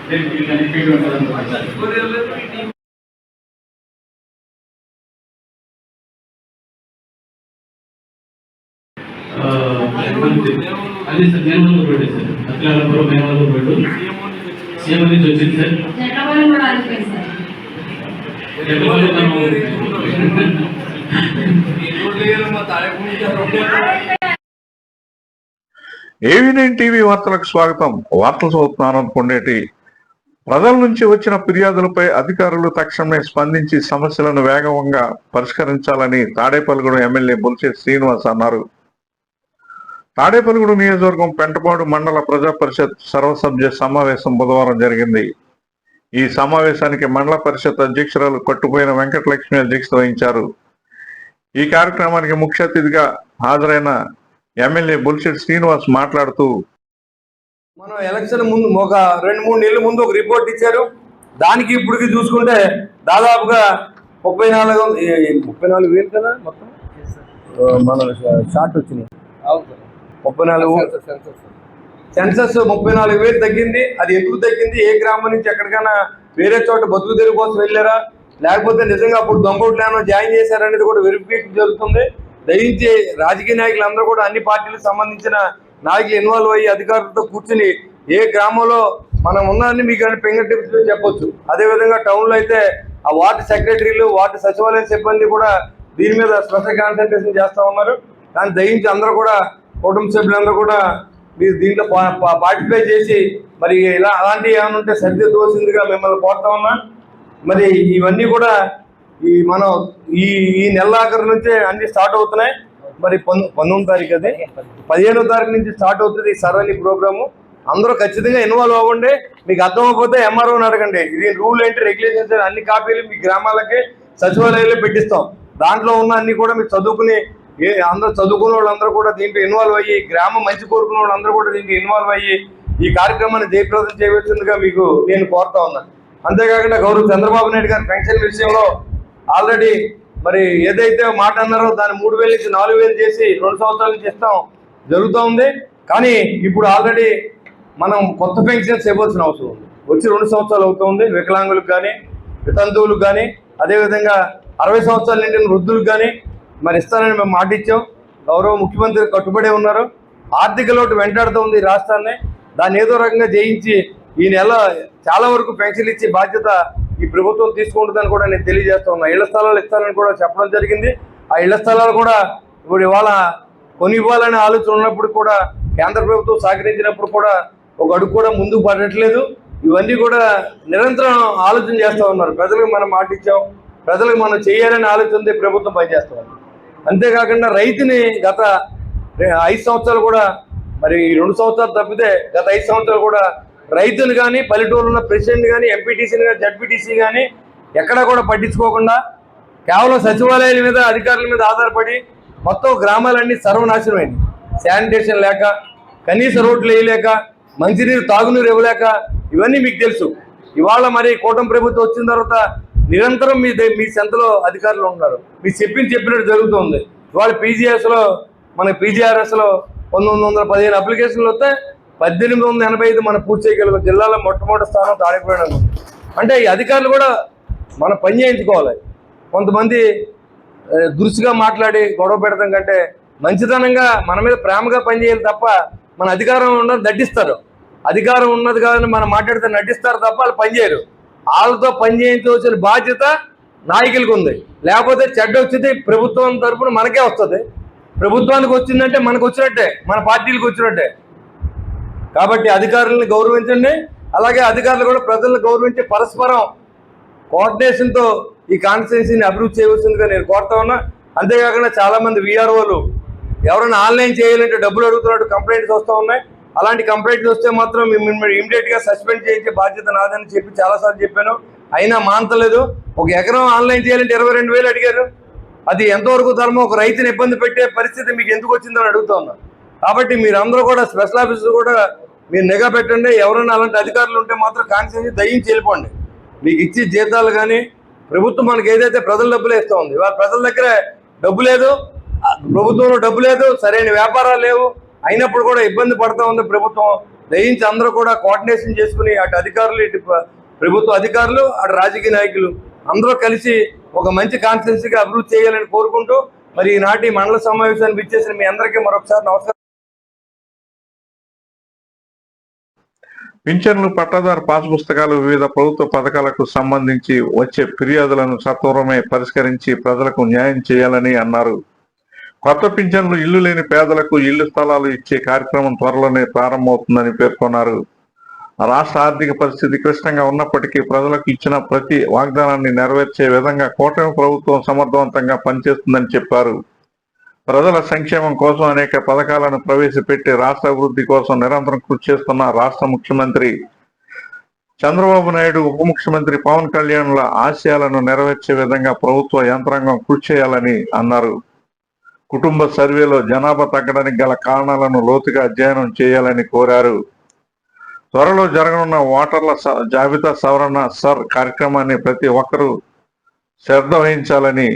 అదే sir Menavallu road sir Akhilapuram Menavallu road CM నుంచి వచ్చింది సార్. AV9 టీవీ వార్తలకు స్వాగతం. వార్తలు చదువుతున్నారు అనుకునేటి ప్రజల నుంచి వచ్చిన ఫిర్యాదులపై అధికారులు తక్షణమే స్పందించి సమస్యలను వేగంగా పరిష్కరించాలని తాడేపల్లిగూడెం ఎమ్మెల్యే బొలిశెట్టి శ్రీనివాస్ అన్నారు. తాడేపల్లిగూడెం నియోజకవర్గం పెంటపాడు మండల ప్రజా పరిషత్ సర్వసభ్య సమావేశం బుధవారం జరిగింది. ఈ సమావేశానికి మండల పరిషత్ అధ్యక్షురాలు కట్టుపోయిన వెంకటలక్ష్మి అధ్యక్షత వహించారు. ఈ కార్యక్రమానికి ముఖ్య అతిథిగా హాజరైన ఎమ్మెల్యే బొలిశెట్టి శ్రీనివాస్ మాట్లాడుతూ, మనం ఎలక్షన్ ముందు ఒక 2-3 నెలల ముందు ఒక రిపోర్ట్ ఇచ్చారు. దానికి ఇప్పటికి చూసుకుంటే దాదాపుగా 34,000 కదా మొత్తం మన షార్ట్ వచ్చినాయి. 34 సెన్సస్ 34,000 తగ్గింది. అది ఎందుకు తగ్గింది, ఏ గ్రామం నుంచి ఎక్కడికైనా వేరే చోట బతుకు తెరుగు కోసం వెళ్ళారా, లేకపోతే నిజంగా అప్పుడు దొంగోట్లేనో జాయిన్ చేశారనేది కూడా వెరిఫికేషన్ జరుగుతుంది. దయించి రాజకీయ నాయకులు అందరూ కూడా అన్ని పార్టీలకు సంబంధించిన నాయకులు ఇన్వాల్వ్ అయ్యి అధికారులతో కూర్చుని ఏ గ్రామంలో మనం ఉన్నారని మీకు ఫింగర్ టిప్స్ చెప్పొచ్చు. అదేవిధంగా టౌన్లో అయితే ఆ వార్డు సెక్రటరీలు, వార్డు సచివాలయ సిబ్బంది కూడా దీని మీద స్పెషల్ కాన్సన్ట్రేషన్ చేస్తూ ఉన్నారు. కానీ దయించి అందరూ కూడా కుటుంబ సభ్యులందరూ కూడా మీరు దీంట్లో పార్టిసిపేట్ చేసి మరి ఇలా అలాంటివి ఏమైనా ఉంటే సరిదిద్దవలసిందిగా మిమ్మల్ని కోరుతా ఉన్నా. మరి ఇవన్నీ కూడా మనం ఈ నెలాఖరు నుంచే అన్ని స్టార్ట్ అవుతున్నాయి. మరి 19వ తారీఖు అది 15వ తారీఖు నుంచి స్టార్ట్ అవుతుంది ఈ సర్వే ప్రోగ్రాము. అందరూ ఖచ్చితంగా ఇన్వాల్వ్ అవ్వండి. మీకు అర్థమైపోతే ఎంఆర్ఓని అడగండి. ఇది రూల్ ఏంటి, రెగ్యులేషన్స్ అన్ని కాపీలు మీ గ్రామాలకి సచివాలయాల్లో పెట్టిస్తాం. దాంట్లో ఉన్న అన్ని కూడా మీరు చదువుకుని అందరూ చదువుకున్న వాళ్ళందరూ కూడా దీంట్లో ఇన్వాల్వ్ అయ్యి, గ్రామం మంచి కోరుకున్న వాళ్ళందరూ కూడా దీంట్లో ఇన్వాల్వ్ అయ్యి ఈ కార్యక్రమాన్ని జయప్రదం చేయవలసిందిగా మీకు నేను కోరుతా ఉన్నాను. అంతేకాకుండా గౌరవ చంద్రబాబు నాయుడు గారి పెన్షన్ విషయంలో ఆల్రెడీ మరి ఏదైతే మాట అన్నారో దాన్ని 3,000 నుంచి 4,000 చేసి 2 సంవత్సరాల నుంచి ఇస్తాం జరుగుతూ ఉంది. కానీ ఇప్పుడు ఆల్రెడీ మనం కొత్త పెన్షన్స్ ఇవ్వాల్సిన అవసరం ఉంది. వచ్చి 2 సంవత్సరాలు అవుతుంది. వికలాంగులకు కానీ, వితంతువులకు కానీ, అదేవిధంగా 60 సంవత్సరాలు నిండిన వృద్ధులకు కానీ మరి ఇస్తానని మేము మాట ఇచ్చాం. గౌరవ ముఖ్యమంత్రి కట్టుబడే ఉన్నారు. ఆర్థిక లోటు వెంటాడుతూ ఉంది ఈ రాష్ట్రాన్ని. దాన్ని ఏదో రకంగా జయించి ఈ నెల చాలా వరకు పెన్షన్లు ఇచ్చే బాధ్యత ఈ ప్రభుత్వం తీసుకుంటుందని కూడా నేను తెలియజేస్తా ఉన్నా. ఇళ్ల స్థలాలు ఇస్తానని కూడా చెప్పడం జరిగింది. ఆ ఇళ్ల స్థలాలు కూడా ఇప్పుడు ఇవాళ కొని ఇవ్వాలనే ఆలోచన ఉన్నప్పుడు కూడా కేంద్ర ప్రభుత్వం సహకరించినప్పుడు కూడా ఒక అడుగు కూడా ముందుకు పడట్లేదు. ఇవన్నీ కూడా నిరంతరం ఆలోచన చేస్తూ ఉన్నారు. ప్రజలకు మనం మాట ఇచ్చాం, ప్రజలకు మనం చేయాలనే ఆలోచనతో ప్రభుత్వం పనిచేస్తూ ఉంది. అంతేకాకుండా రైతుని గత 5 సంవత్సరాలు కూడా మరి 2 సంవత్సరాలు తప్పితే గత 5 సంవత్సరాలు కూడా రైతులు కానీ, పల్లెటూరులో ఉన్న ప్రెసిడెంట్ కానీ, ఎంపీటీసీని కానీ, జడ్పీటీసీ కానీ ఎక్కడా కూడా పట్టించుకోకుండా కేవలం సచివాలయాల మీద, అధికారుల మీద ఆధారపడి మొత్తం గ్రామాలన్నీ సర్వనాశనమైంది. శానిటేషన్ లేక, కనీస రోడ్లు వేయలేక, మంచినీరు తాగునీరు ఇవ్వలేక, ఇవన్నీ మీకు తెలుసు. ఇవాళ మరి కూటమి ప్రభుత్వం వచ్చిన తర్వాత నిరంతరం మీ సెంతలో అధికారులు ఉన్నారు. మీరు చెప్పినట్టు జరుగుతుంది. ఇవాళ పీజీఎస్లో మన పీజీఆర్ఎస్లో 1915 అప్లికేషన్లు వస్తే 1885 మనం పూర్తి చేయగలిగాం. జిల్లాలో మొట్టమొదటి స్థానం తాడిపోయడం. అంటే ఈ అధికారులు కూడా మనం పని చేయించుకోవాలి. కొంతమంది దురుసుగా మాట్లాడి గొడవ పెడతాం కంటే మంచితనంగా మన మీద ప్రేమగా పనిచేయాలి తప్ప మన అధికారం ఉన్నది నటిస్తారు. అధికారం ఉన్నది కాదని మనం మాట్లాడితే నటిస్తారు తప్ప వాళ్ళు పనిచేయరు. వాళ్ళతో పనిచేయించవలసిన బాధ్యత నాయకులకు ఉంది. లేకపోతే చెడ్డ వచ్చింది ప్రభుత్వం తరఫున మనకే వస్తుంది. ప్రభుత్వానికి వచ్చిందంటే మనకు వచ్చినట్టే, మన పార్టీలకు వచ్చినట్టే. కాబట్టి అధికారులను గౌరవించండి. అలాగే అధికారులు కూడా ప్రజలను గౌరవించి పరస్పరం కోఆర్డినేషన్తో ఈ కాన్స్టిట్యున్సీని అభివృద్ధి చేయవలసిందిగా నేను కోరుతా ఉన్నా. అంతేకాకుండా చాలామంది వీఆర్ఓలు ఎవరైనా ఆన్లైన్ చేయాలంటే డబ్బులు అడుగుతున్నట్టు కంప్లైంట్స్ వస్తూ ఉన్నాయి. అలాంటి కంప్లైంట్స్ వస్తే మాత్రం ఇమీడియట్గా సస్పెండ్ చేయించే బాధ్యత నాదని చెప్పి చాలాసార్లు చెప్పాను. అయినా మానతలేదు. ఒక ఎకరం ఆన్లైన్ చేయాలంటే 22,000 అడిగారు. అది ఎంతవరకు ధర్మం? ఒక రైతుని ఇబ్బంది పెట్టే పరిస్థితి మీకు ఎందుకు వచ్చిందని అడుగుతా ఉన్నా. కాబట్టి మీరందరూ కూడా స్పెషల్ ఆఫీసర్ కూడా మీరు నిఘా పెట్టండి. ఎవరైనా అలాంటి అధికారులు ఉంటే మాత్రం కాన్స్టిట్యున్సీ దయించి వెళ్ళిపోండి. మీకు ఇచ్చే జీతాలు కానీ ప్రభుత్వం మనకి ఏదైతే ప్రజల డబ్బులే ఇస్తూ ఉంది, వాళ్ళ ప్రజల దగ్గర డబ్బు లేదు, ప్రభుత్వంలో డబ్బు లేదు, సరైన వ్యాపారాలు లేవు. అయినప్పుడు కూడా ఇబ్బంది పడుతూ ఉంది ప్రభుత్వం. దయించి అందరూ కూడా కోఆర్డినేషన్ చేసుకుని అటు అధికారులు ఇటు ప్రభుత్వ అధికారులు అటు రాజకీయ నాయకులు అందరూ కలిసి ఒక మంచి కాన్స్టిట్యున్సీగా అభివృద్ధి చేయాలని కోరుకుంటూ మరి ఈనాటి మండల సమావేశానికి ఇచ్చేసిన మీ అందరికీ మరొకసారి నమస్కారం. పింఛన్లు, పట్టాదారు పాస్ పుస్తకాలు, వివిధ ప్రభుత్వ పథకాలకు సంబంధించి వచ్చే ఫిర్యాదులను సత్వరమే పరిష్కరించి ప్రజలకు న్యాయం చేయాలని అన్నారు. కొత్త పింఛన్లు, ఇల్లు లేని పేదలకు ఇళ్ల స్థలాలు ఇచ్చే కార్యక్రమం త్వరలోనే ప్రారంభమవుతుందని పేర్కొన్నారు. రాష్ట్ర ఆర్థిక పరిస్థితి క్లిష్టంగా ఉన్నప్పటికీ ప్రజలకు ఇచ్చిన ప్రతి వాగ్దానాన్ని నెరవేర్చే విధంగా కూటమి ప్రభుత్వం సమర్థవంతంగా పనిచేస్తుందని చెప్పారు. ప్రజల సంక్షేమం కోసం అనేక పథకాలను ప్రవేశపెట్టి రాష్ట్ర అభివృద్ధి కోసం నిరంతరం కృషి చేస్తున్న రాష్ట్ర ముఖ్యమంత్రి చంద్రబాబు నాయుడు, ఉప ముఖ్యమంత్రి పవన్ కళ్యాణ్ల ఆశయాలను నెరవేర్చే విధంగా ప్రభుత్వ యంత్రాంగం కృషి చేయాలని అన్నారు. కుటుంబ సర్వేలో జనాభా తగ్గడానికి గల కారణాలను లోతుగా అధ్యయనం చేయాలని కోరారు. త్వరలో జరగనున్న ఓటర్ల జాబితా సవరణ సర్ కార్యక్రమాన్ని ప్రతి ఒక్కరూ శ్రద్ధ వహించాలని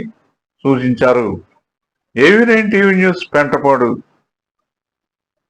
సూచించారు. AV9 TV news Pentapadu.